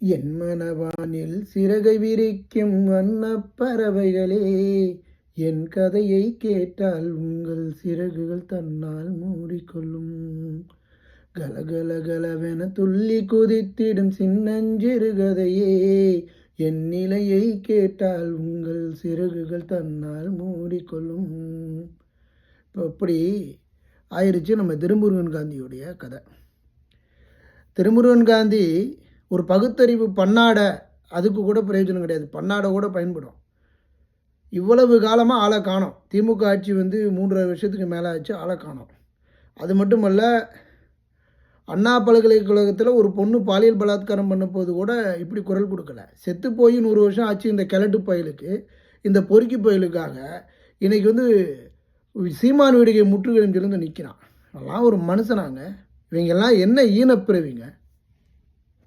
என் மனவானில் சிறகை விரிக்கும் வண்ணப் பறவைகளே, என் கதையை கேட்டால் உங்கள் சிறகுகள் தன்னால் மூடிக்கொள்ளும். கலகல கலவென துள்ளி குதித்திடும் சின்னஞ்சிறு கதையே, என் நிலையை கேட்டால் உங்கள் சிறகுகள் தன்னால் மூடிக்கொள்ளும். இப்போ அப்படி ஆயிடுச்சு நம்ம திருமுருகன் காந்தியுடைய கதை. திருமுருகன் காந்தி ஒரு பகுத்தறிவு பன்னாடை, அதுக்கு கூட பிரயோஜனம் கிடையாது, பன்னாடை கூட பயன்படும். இவ்வளவு காலமாக ஆளை காணோம். திமுக ஆட்சி 3.5 வருஷத்துக்கு மேலே ஆச்சு, ஆளை காணோம். அது மட்டுமல்ல, அண்ணா பல்கலைக்கழகத்தில் ஒரு பொண்ணு பாலியல் பலாத்காரம் பண்ண போது கூட இப்படி குரல் கொடுக்கல. செத்து போய் 100 வருஷம் ஆச்சு இந்த கிழட்டு பயலுக்கு, இந்த பொறுக்கி பயலுக்காக இன்றைக்கி சீமான் வீடுகை முற்றுகைன்னு சொல்லி நிற்கிறான். அதெல்லாம் ஒரு மனுஷனாங்க? இவங்கெல்லாம் என்ன ஈனப்பிறவிங்க?